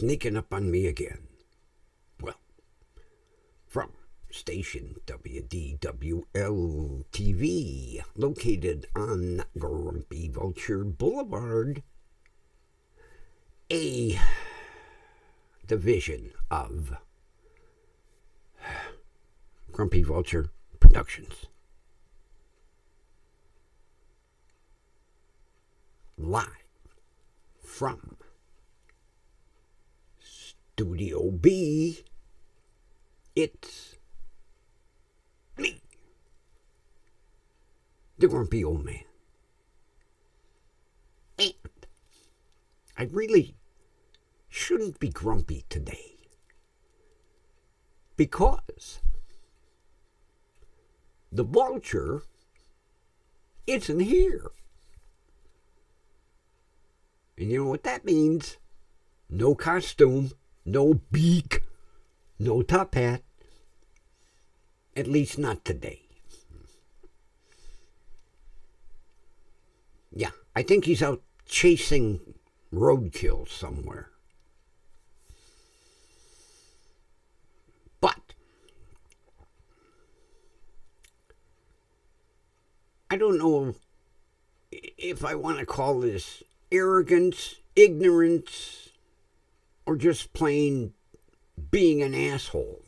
sneaking up on me again. Well, from station WDWL TV, located on Grumpy Vulture Boulevard, a division of Grumpy Vulture Productions. Live from Studio B, it's me, the Grumpy Old Man. And I really shouldn't be grumpy today, because the vulture isn't here. And you know what that means? No costume, no beak, no top hat. At least not today. Yeah, I think he's out chasing roadkill somewhere. But I don't know if I want to call this arrogance, ignorance, or just plain being an asshole.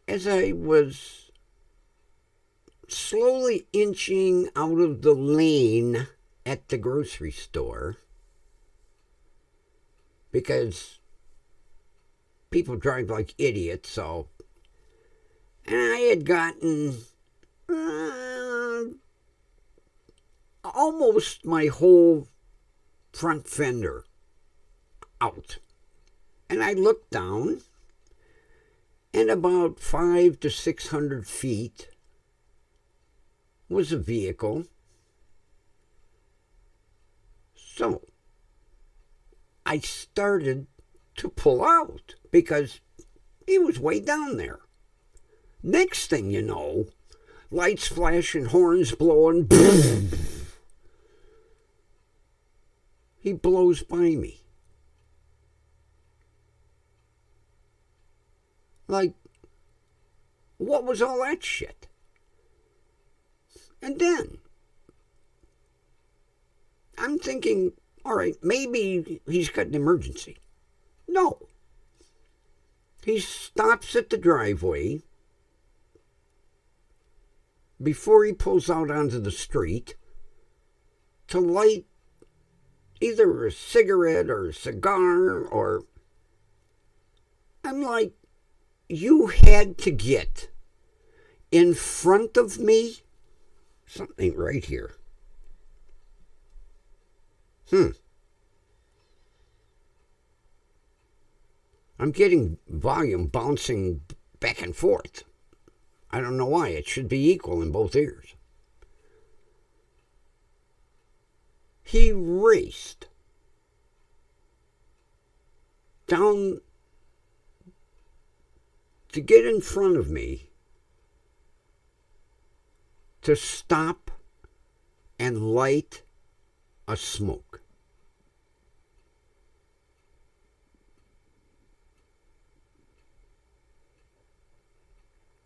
As I was slowly inching out of the lane at the grocery store, because people drive like idiots, and I had gotten almost my whole front fender out. And I looked down, and about 500 to 600 feet was a vehicle. So I started to pull out because he was way down there. Next thing you know, lights flashing, horns blowing. He blows by me. Like, what was all that shit? And then I'm thinking, all right, maybe he's got an emergency. No. He stops at the driveway before he pulls out onto the street to light either a cigarette or a cigar, or I'm like, you had to get in front of me. Something right here. I'm getting volume bouncing back and forth. I don't know why. It should be equal in both ears. He raced down to get in front of me to stop and light a smoke.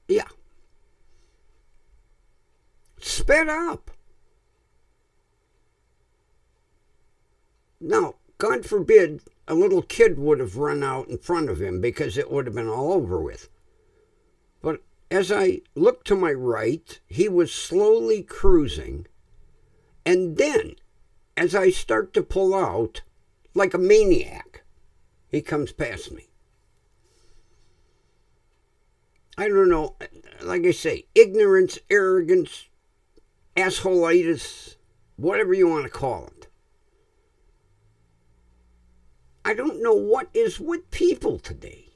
Yeah. Sped up. Now, God forbid a little kid would have run out in front of him, because it would have been all over with. But as I looked to my right, he was slowly cruising. And then, as I start to pull out, like a maniac, he comes past me. I don't know, like I say, ignorance, arrogance, assholeitis, whatever you want to call it. I don't know what is with people today.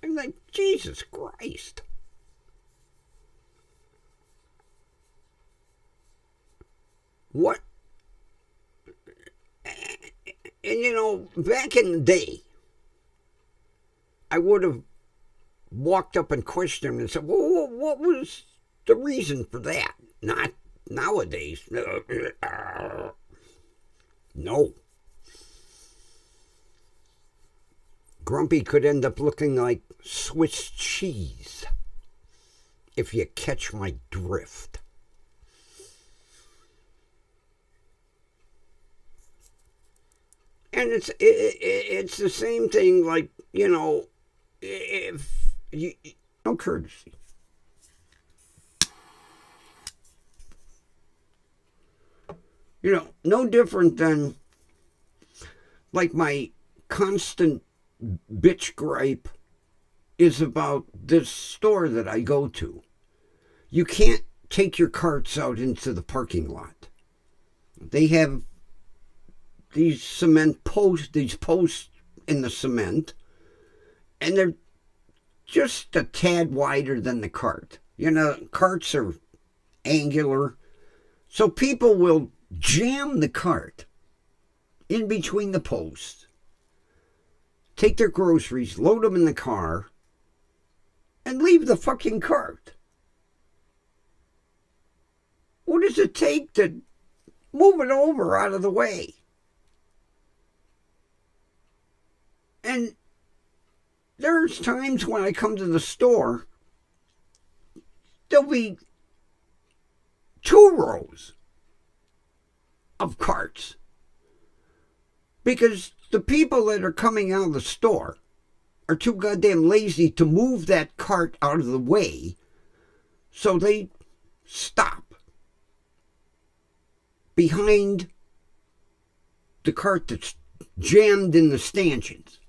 I'm like, Jesus Christ. What? And you know, back in the day, I would have walked up and questioned him and said, well, what was the reason for that? Not, nowadays, no. Grumpy could end up looking like Swiss cheese, if you catch my drift. And it's the same thing, like, if you, no courtesy. No different than, like, my constant bitch gripe is about this store that I go to. You can't take your carts out into the parking lot. They have these posts in the cement, and they're just a tad wider than the cart. Carts are angular, so people will jam the cart in between the posts, take their groceries, load them in the car, and leave the fucking cart. What does it take to move it over out of the way? And there's times when I come to the store, there'll be 2 rows of carts, because the people that are coming out of the store are too goddamn lazy to move that cart out of the way, so they stop behind the cart that's jammed in the stanchions.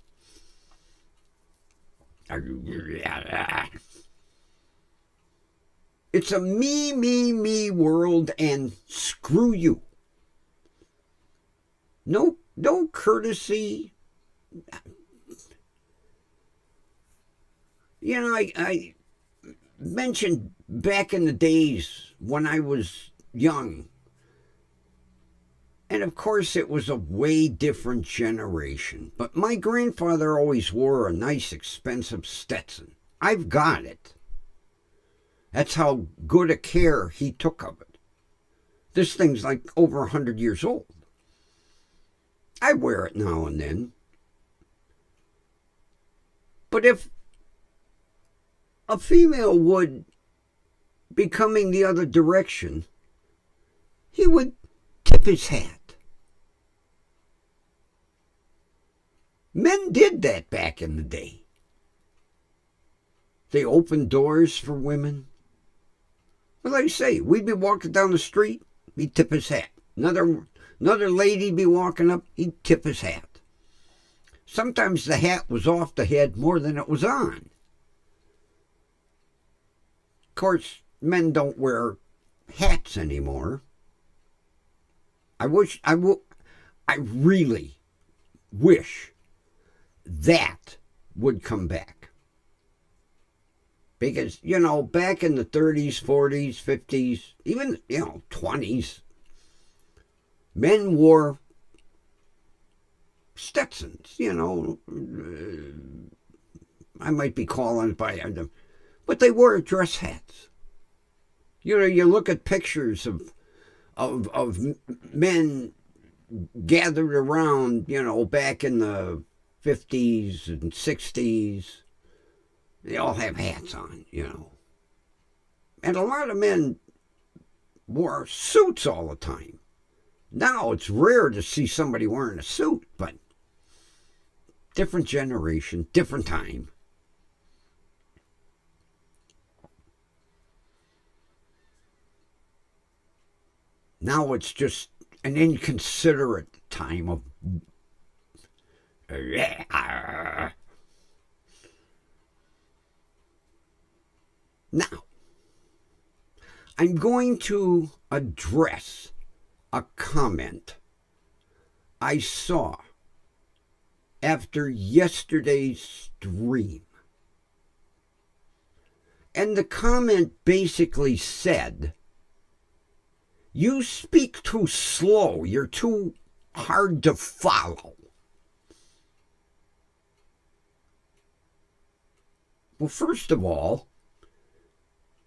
It's a me world, and screw you. No courtesy. I mentioned back in the days when I was young, and of course it was a way different generation, but my grandfather always wore a nice expensive Stetson. I've got it. That's how good a care he took of it. This thing's like over 100 years old. I wear it now and then. But if a female would be coming the other direction, he would tip his hat. Men did that back in the day. They opened doors for women. Well, like I say, we'd be walking down the street, he'd tip his hat. Another lady be walking up, he'd tip his hat. Sometimes the hat was off the head more than it was on. Of course, men don't wear hats anymore. I really wish that would come back. Because, back in the 30s, 40s, 50s, even, 20s, men wore Stetsons, I might be calling by them, but they wore dress hats. You look at pictures of men gathered around, back in the 50s and 60s. They all have hats on, And a lot of men wore suits all the time. Now it's rare to see somebody wearing a suit, but different generation, different time. Now it's just an inconsiderate time of Now, I'm going to address a comment I saw after yesterday's stream. And the comment basically said, "You speak too slow, you're too hard to follow." Well, first of all,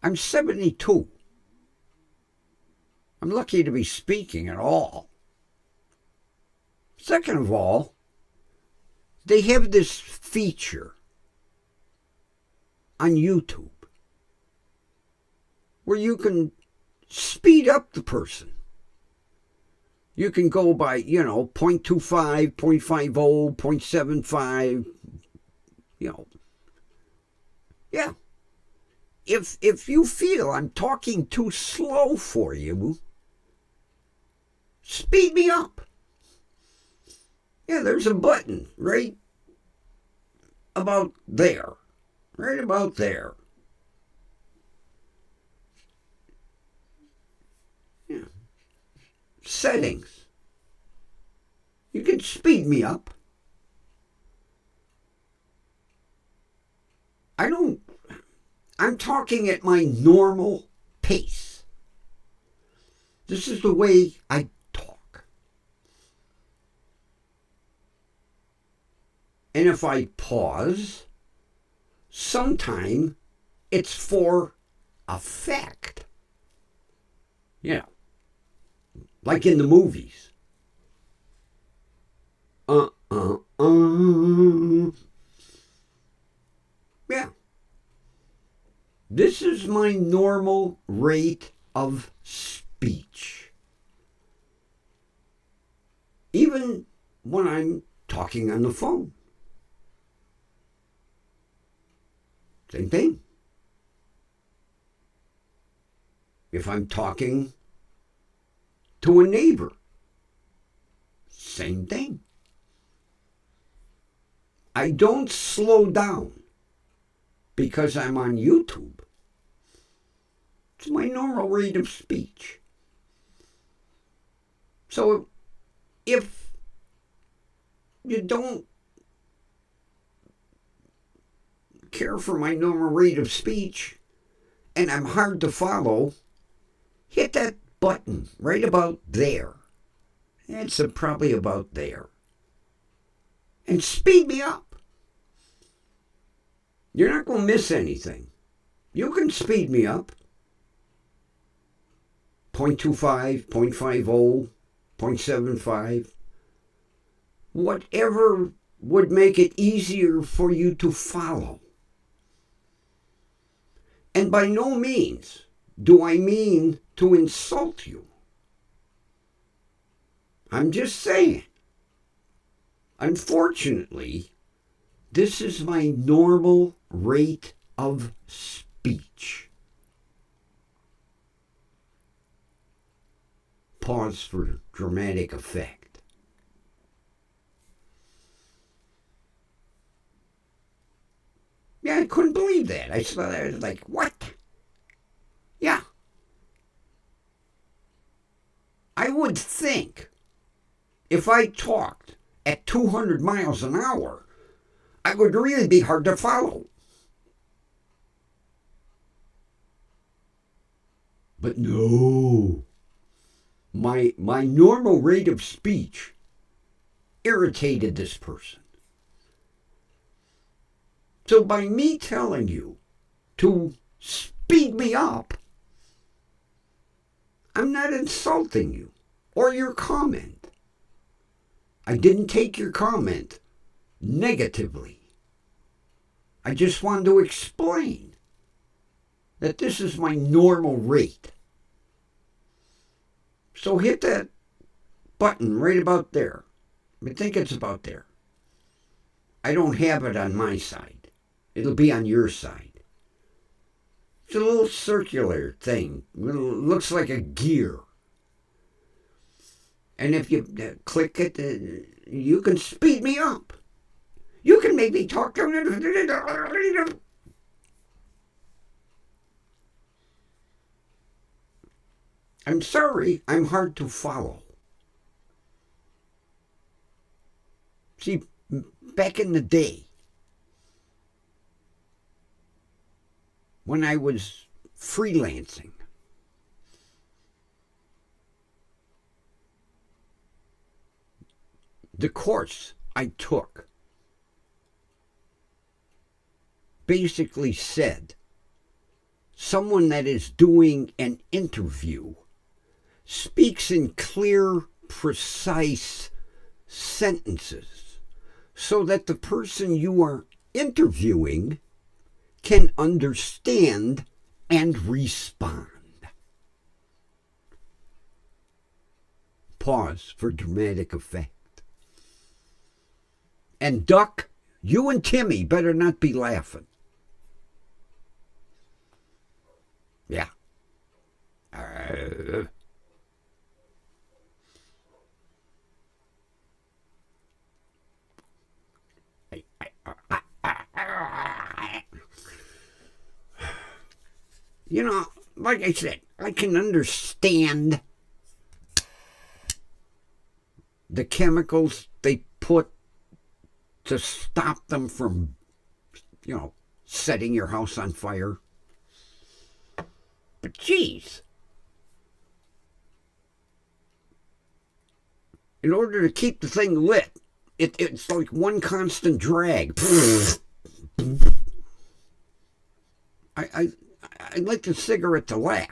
I'm 72. I'm lucky to be speaking at all. Second of all, they have this feature on YouTube where you can speed up the person. You can go by, 0.25, 0.50, 0.75, Yeah. If you feel I'm talking too slow for you, speed me up. Yeah, there's a button right about there. Right about there. Yeah. Settings. You can speed me up. I'm talking at my normal pace. This is the way I talk. And if I pause, sometime it's for effect. Like in the movies. Yeah. This is my normal rate of speech. Even when I'm talking on the phone. Same thing. If I'm talking to a neighbor, same thing. I don't slow down because I'm on YouTube. It's my normal rate of speech. So if you don't care for my normal rate of speech and I'm hard to follow, hit that button right about there. It's probably about there. And speed me up. You're not going to miss anything. You can speed me up. 0.25, 0.50, 0.75. Whatever would make it easier for you to follow. And by no means do I mean to insult you. I'm just saying. Unfortunately, this is my normal rate of speech. Pause for dramatic effect. Yeah, I couldn't believe that. I was like, what? Yeah. I would think if I talked at 200 miles an hour, I would really be hard to follow. But no. My normal rate of speech irritated this person. So by me telling you to speed me up, I'm not insulting you or your comment. I didn't take your comment negatively. I just wanted to explain that this is my normal rate. So hit that button right about there. I think it's about there. I don't have it on my side. It'll be on your side. It's a little circular thing. It looks like a gear. And if you click it, you can speed me up. You can make me talk. I'm sorry, I'm hard to follow. See, back in the day, when I was freelancing, the course I took basically said someone that is doing an interview speaks in clear, precise sentences so that the person you are interviewing can understand and respond. Pause for dramatic effect. And Duck, you and Timmy better not be laughing. Yeah. You know, like I said, I can understand the chemicals they put to stop them from, setting your house on fire. But geez, in order to keep the thing lit, it's like one constant drag. I'd like the cigarette to last.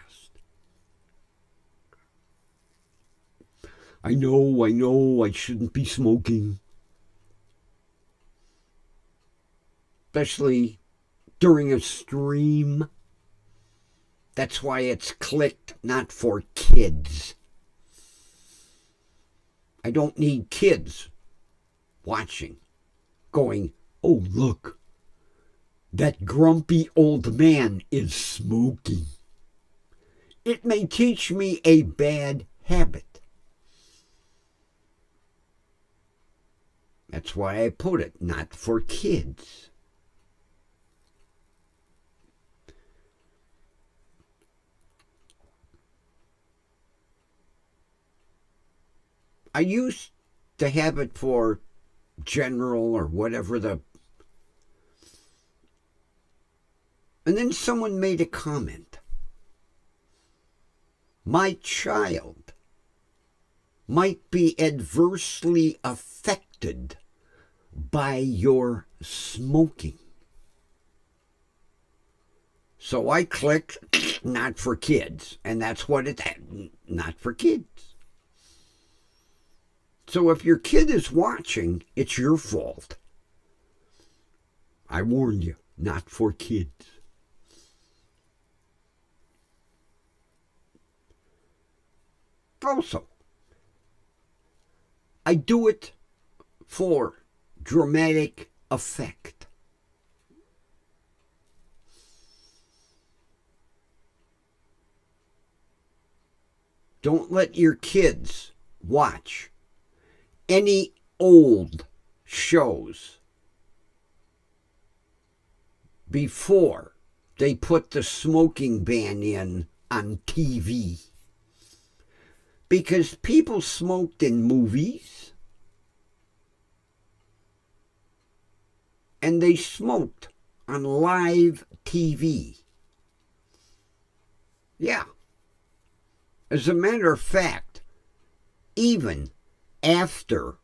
I know, I shouldn't be smoking. Especially during a stream. That's why it's clicked, not for kids. I don't need kids watching, going, oh, look, that grumpy old man is smoking. It may teach me a bad habit. That's why I put it, not for kids. I used to have it for general or whatever and then someone made a comment. My child might be adversely affected by your smoking. So I clicked, not for kids, and that's what it had, not for kids. So if your kid is watching, it's your fault. I warned you, not for kids. Also, I do it for dramatic effect. Don't let your kids watch any old shows before they put the smoking ban in on TV. Because people smoked in movies and they smoked on live TV. Yeah. As a matter of fact, even after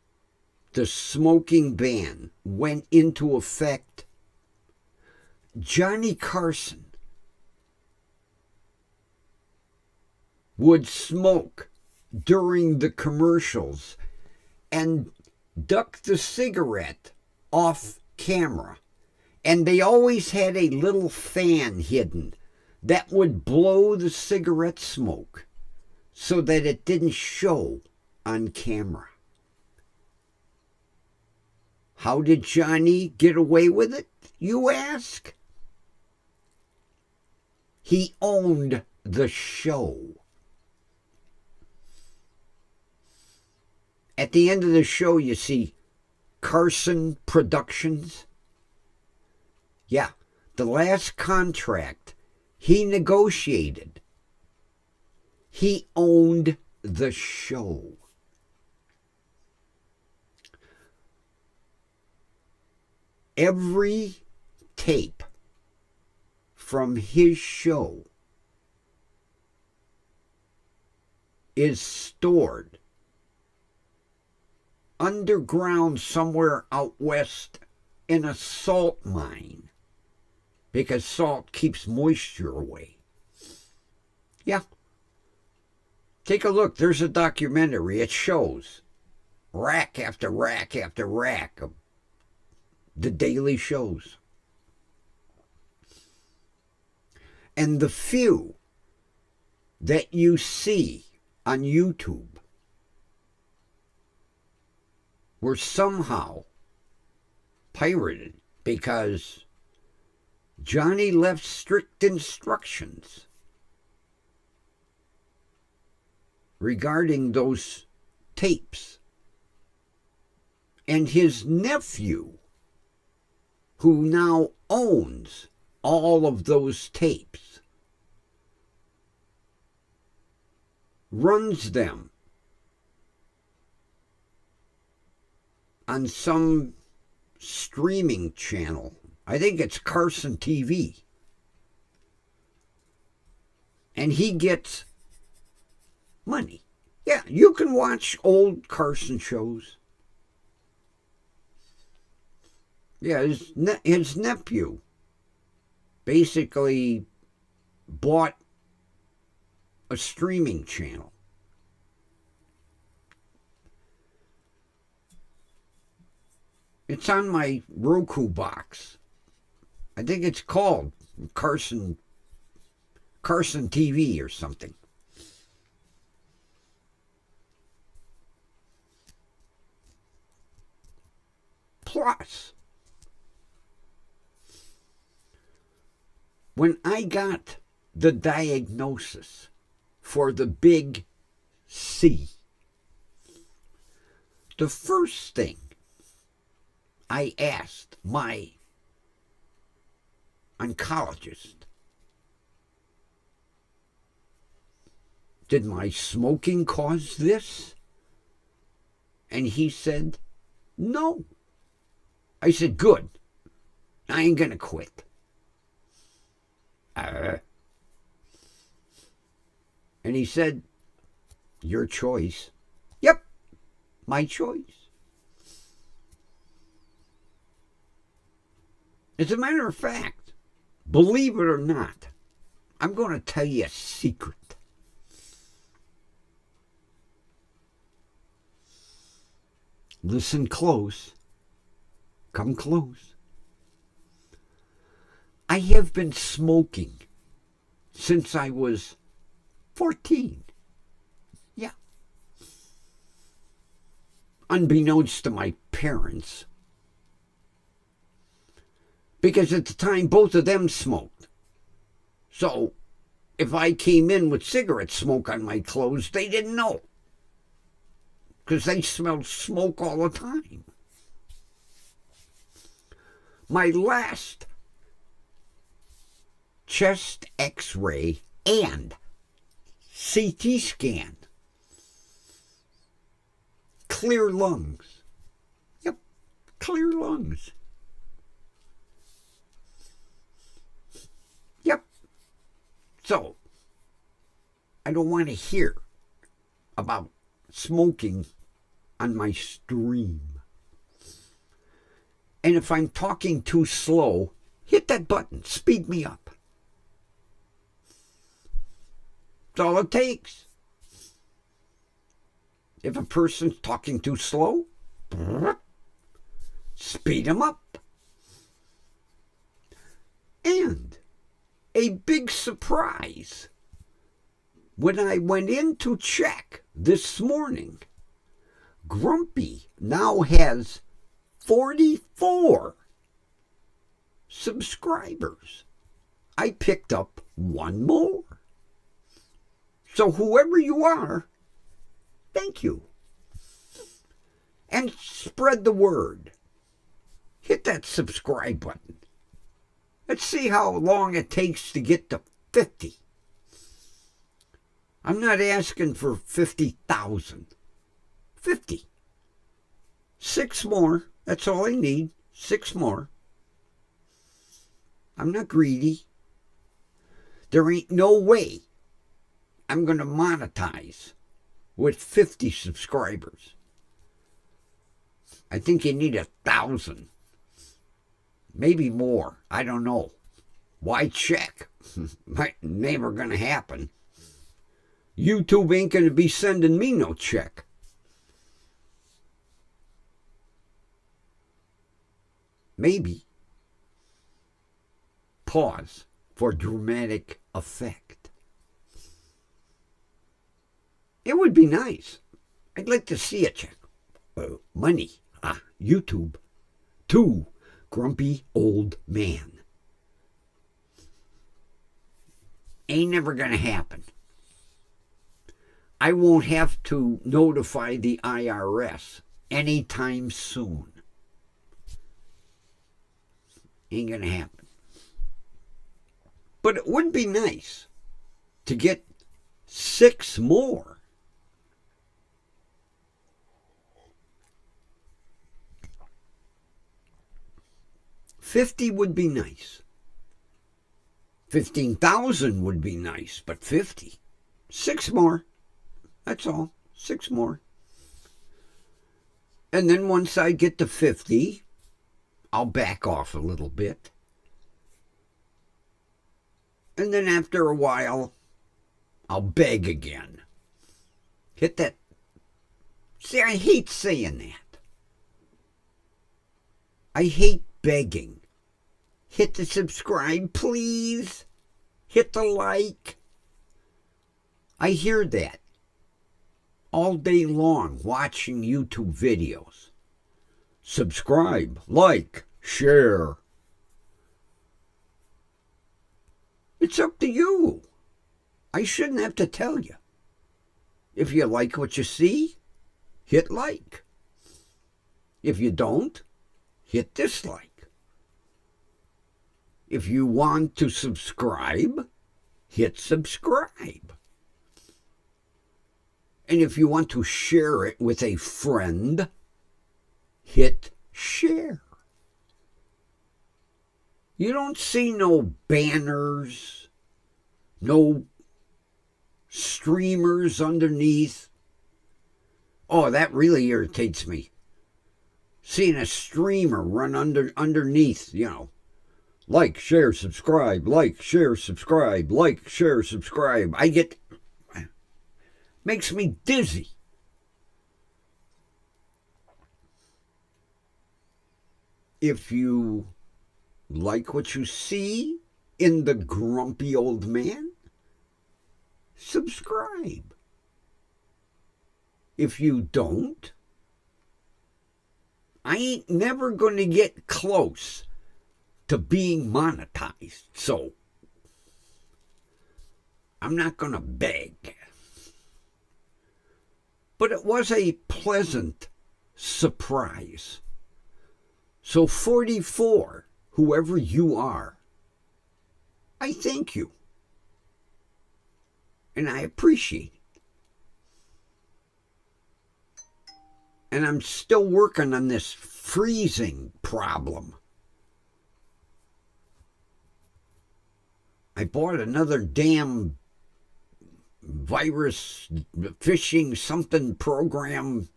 the smoking ban went into effect, Johnny Carson would smoke during the commercials and duck the cigarette off camera. And they always had a little fan hidden that would blow the cigarette smoke so that it didn't show on camera. How did Johnny get away with it, you ask? He owned the show. At the end of the show, you see Carson Productions. Yeah, the last contract he negotiated, he owned the show. Every tape from his show is stored underground somewhere out west in a salt mine because salt keeps moisture away. Yeah. Take a look. There's a documentary. It shows rack after rack after rack of the daily shows. And the few that you see on YouTube were somehow pirated because Johnny left strict instructions regarding those tapes. And his nephew, who now owns all of those tapes, runs them on some streaming channel. I think it's Carson TV. And he gets money. Yeah, you can watch old Carson shows. Yeah, his nephew basically bought a streaming channel. It's on my Roku box. I think it's called Carson TV or something. Plus, when I got the diagnosis for the big C, the first thing I asked my oncologist, did my smoking cause this? And he said, no. I said, good. I ain't going to quit. And he said, your choice. Yep, my choice. As a matter of fact, believe it or not, I'm going to tell you a secret. Listen close. Come close. I have been smoking since I was 14. Yeah. Unbeknownst to my parents. Because at the time, both of them smoked. So, if I came in with cigarette smoke on my clothes, they didn't know. Because they smelled smoke all the time. My last chest x-ray and CT scan. Clear lungs. Yep, clear lungs. Yep. So, I don't want to hear about smoking on my stream. And if I'm talking too slow, hit that button. Speed me up. That's all it takes. If a person's talking too slow, speed them up. And a big surprise. When I went in to check this morning, Grumpy now has 44 subscribers. I picked up one more. So whoever you are, thank you. And spread the word. Hit that subscribe button. Let's see how long it takes to get to 50. I'm not asking for 50,000. 50. 6 more. That's all I need. 6 more. I'm not greedy. There ain't no way I'm going to monetize with 50 subscribers. I think you need 1,000. Maybe more. I don't know. Why check? Might never going to happen. YouTube ain't going to be sending me no check. Maybe. Pause for dramatic effect. It would be nice. I'd like to see a check. Money. YouTube. To grumpy old man. Ain't never going to happen. I won't have to notify the IRS anytime soon. Ain't going to happen. But it would be nice to get 6 more. $50 would be nice. 15,000 would be nice, but 50. 6 more. That's all. 6 more. And then once I get to 50, I'll back off a little bit. And then after a while, I'll beg again. Hit that. See, I hate saying that. I hate begging. Hit the subscribe, please. Hit the like. I hear that all day long watching YouTube videos. Subscribe, like, share. It's up to you. I shouldn't have to tell you. If you like what you see, hit like. If you don't, hit dislike. If you want to subscribe, hit subscribe. And if you want to share it with a friend, hit share. You don't see no banners, no streamers underneath. Oh, that really irritates me. Seeing a streamer run underneath, like, share, subscribe, like, share, subscribe, like, share, subscribe. Makes me dizzy. If you like what you see in the grumpy old man, subscribe. If you don't, I ain't never going to get close to being monetized, so I'm not going to beg. But it was a pleasant surprise. So 44, whoever you are, I thank you. And I appreciate it. And I'm still working on this freezing problem. I bought another damn virus phishing something program,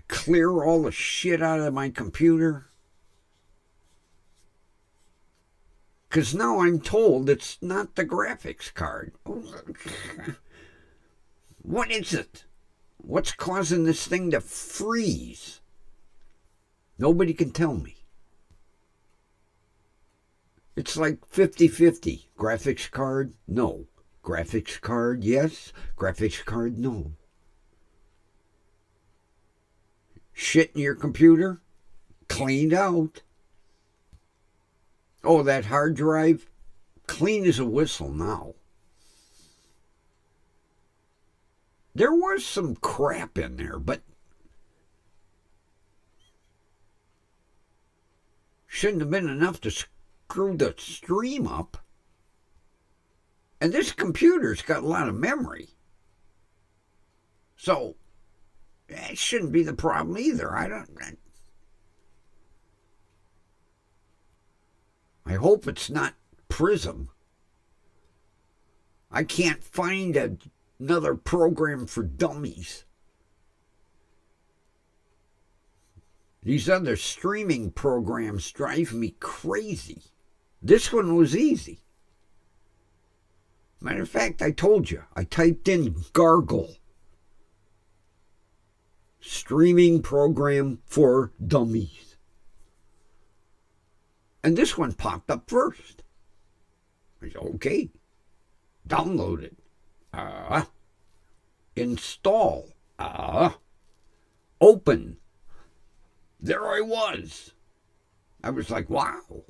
clear all the shit out of my computer. Because now I'm told it's not the graphics card. What is it? What's causing this thing to freeze? Nobody can tell me. It's like 50-50. Graphics card, no. Graphics card, yes. Graphics card, no. Shit in your computer, cleaned out. Oh, that hard drive, clean as a whistle now. There was some crap in there, but shouldn't have been enough to screw the stream up. And this computer's got a lot of memory. So, that shouldn't be the problem either. I hope it's not Prism. I can't find another program for dummies. These other streaming programs drive me crazy. This one was easy. Matter of fact, I told you, I typed in gargle. Streaming program for dummies. And this one popped up first. I said, okay. Download it. Install. Open. There I was. I was like, wow.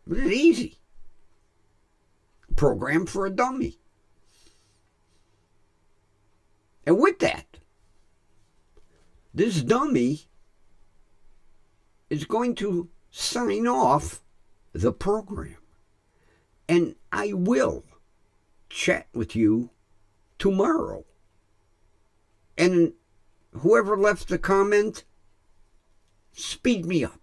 This is easy. Program for a dummy. And with that, this dummy is going to sign off the program. And I will chat with you tomorrow. And whoever left the comment, speed me up.